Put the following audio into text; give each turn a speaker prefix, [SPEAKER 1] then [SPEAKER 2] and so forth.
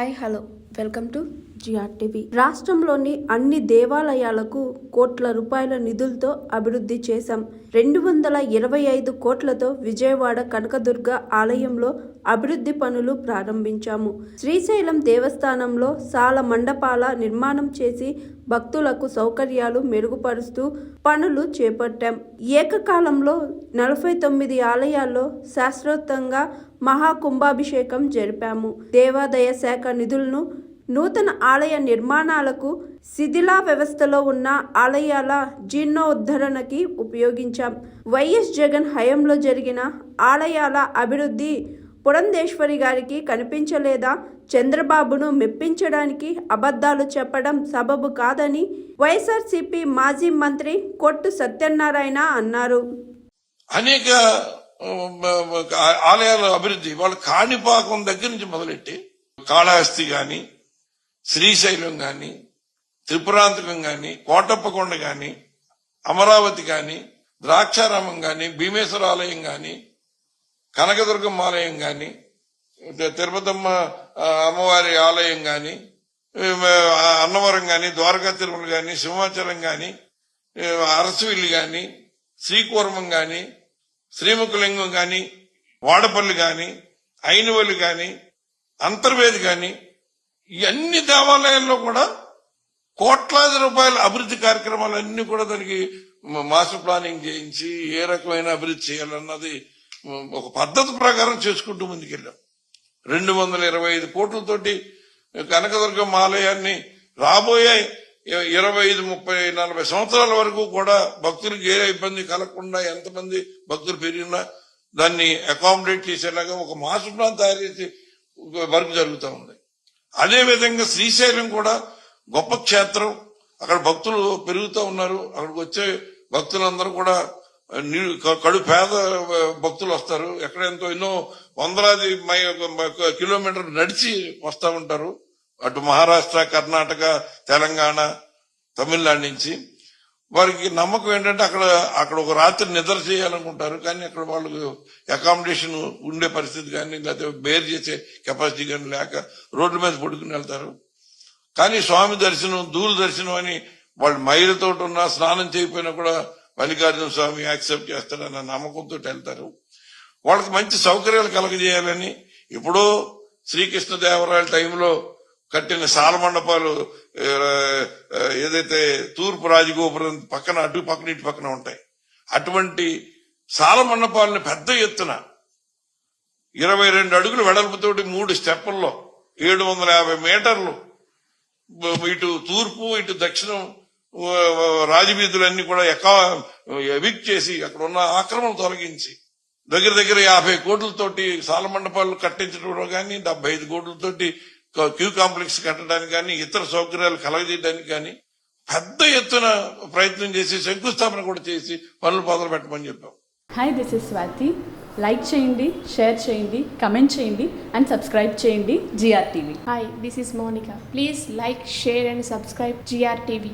[SPEAKER 1] Hi hello welcome to GRTV. రాష్ట్రంలోని అన్ని దేవాలయాలకు కోట్ల రూపాయల నిధులతో అభివృద్ధి చేశాం. 225 కోట్లతో విజయవాడ కనకదుర్గ ఆలయంలో అభివృద్ధి పనులు ప్రారంభించాము. శ్రీశైలం దేవస్థానంలో సాల మండపాల నిర్మాణం చేసి భక్తులకు సౌకర్యాలు మెరుగుపరుస్తూ పనులు చేపట్టాం. ఏకకాలంలో 49 ఆలయాల్లో శాస్త్రోక్తంగా మహాకుంభాభిషేకం జరిపాము. దేవాదాయ శాఖ నిధులను నూతన ఆలయ నిర్మాణాలకు, శిథిలా వ్యవస్థలో ఉన్న ఆలయాల జీర్ణోద్ధరణకి ఉపయోగించాం. వైఎస్ జగన్ హయాంలో జరిగిన ఆలయాల అభివృద్ధి పురంధేశ్వరి గారికి కనిపించలేదా? చంద్రబాబును మెప్పించడానికి అబద్ధాలు చెప్పడం సబబు కాదని వైఎస్ఆర్సీపీ మాజీ మంత్రి కొట్టు సత్యనారాయణ అన్నారు.
[SPEAKER 2] అనేక ఆలయాల అభివృద్ధి వాళ్ళు కాణిపాకం దగ్గర నుంచి మొదలెట్టి కాళహస్తి గాని, శ్రీశైలం గాని, త్రిపురాంతకం గాని, కోటప్పకొండ గాని, అమరావతి గాని, ద్రాక్షారామం గాని, భీమేశ్వర ఆలయం గాని, కనకదుర్గమ్మ ఆలయం గాని, తిరుపతమ్మ అమ్మవారి ఆలయం గాని, అన్నవరం గాని, ద్వారకా తిరుమల గాని, సింహాచలం గాని, అరసవిల్లి గాని, శ్రీకూర్మం గాని, శ్రీముఖలింగం గాని, వాడపల్లి గాని, ఐనవల్లి గాని, అంతర్వేది గాని, ఈ అన్ని దేవాలయాల్లో కూడా కోట్లాది రూపాయల అభివృద్ధి కార్యక్రమాలన్నీ కూడా దానికి మాస్టర్ ప్లానింగ్ చేయించి ఏ రకమైన అభివృద్ధి చేయాలన్నది ఒక పద్ధతి ప్రకారం చేసుకుంటూ ముందుకెళ్ళాం. 225 కోట్లతోటి కనకదుర్గమ్మ ఆలయాన్ని రాబోయే 25, 30, 40 సంవత్సరాల వరకు కూడా భక్తులకు ఏ ఇబ్బంది కలగకుండా, ఎంతమంది భక్తులు పెరిగినా దాన్ని అకామిడేట్ చేసేలాగా ఒక మాస్టర్ ప్లాన్ తయారు చేసి వర్క్ జరుగుతూ ఉంది. అదేవిధంగా శ్రీశైలం కూడా గొప్ప క్షేత్రం. అక్కడ భక్తులు పెరుగుతూ ఉన్నారు. అక్కడికి వచ్చే భక్తులందరూ కూడా కడు పేద భక్తులు వస్తారు. ఎక్కడెంతో ఎన్నో వందలాది కిలోమీటర్లు నడిచి వస్తూ ఉంటారు. అటు మహారాష్ట్ర, కర్ణాటక, తెలంగాణ, తమిళనాడు నుంచి. వారికి నమ్మకం ఏంటంటే అక్కడ ఒక రాత్రి నిద్ర చేయాలనుకుంటారు. కానీ అక్కడ వాళ్ళు అకామిడేషన్ ఉండే పరిస్థితి కానీ, లేకపోతే బేర్ చేసే కెపాసిటీ కానీ లేక రోడ్ల మీద పడుకుని వెళ్తారు. కానీ స్వామి దర్శనం, ధూళి దర్శనం అని వాళ్ళు మైలుతో ఉన్నా, స్నానం చేయకపోయినా కూడా మల్లికార్జున స్వామి యాక్సెప్ట్ చేస్తారన్న నమ్మకంతో వెళ్తారు. వాళ్ళకి మంచి సౌకర్యాలు కలగజేయాలని ఇప్పుడు శ్రీకృష్ణదేవరాయల టైంలో కట్టిన సాల మండపాలు ఏదైతే తూర్పు రాజగోపురం పక్కన అటు పక్కన ఇటు పక్కన ఉంటాయి, అటువంటి సాల మండపాలను పెద్ద ఎత్తున 22 అడుగులు వెడల్పుతోటి 3 స్టెప్పుల్లో 750 మీటర్లు ఇటు తూర్పు ఇటు దక్షిణం రాజవీధులన్నీ కూడా ఎవిక్ట్ చేసి అక్కడ ఉన్న ఆక్రమణ తొలగించి దగ్గర 50 కోట్లతోటి సాల మండపాలు కట్టించడంలో కానీ, 75 కోట్లతోటి క్యూ కాంప్లెక్స్ కట్టడానికి కానీ, ఇతర సౌకర్యాలు కలగజేయడానికి కానీ పెద్ద ఎత్తున ప్రయత్నం చేసి శంకుస్థాపన కూడా చేసి పనులు మొదలు పెట్టమని చెప్పాం.
[SPEAKER 3] Hi, this is Swathi. Like చేయండి, షేర్ చేయండి, కమెంట్ చేయండి అండ్ సబ్స్క్రైబ్ చేయండి GRTV.
[SPEAKER 4] Hi, this is Monica. Please like, share and subscribe GRTV.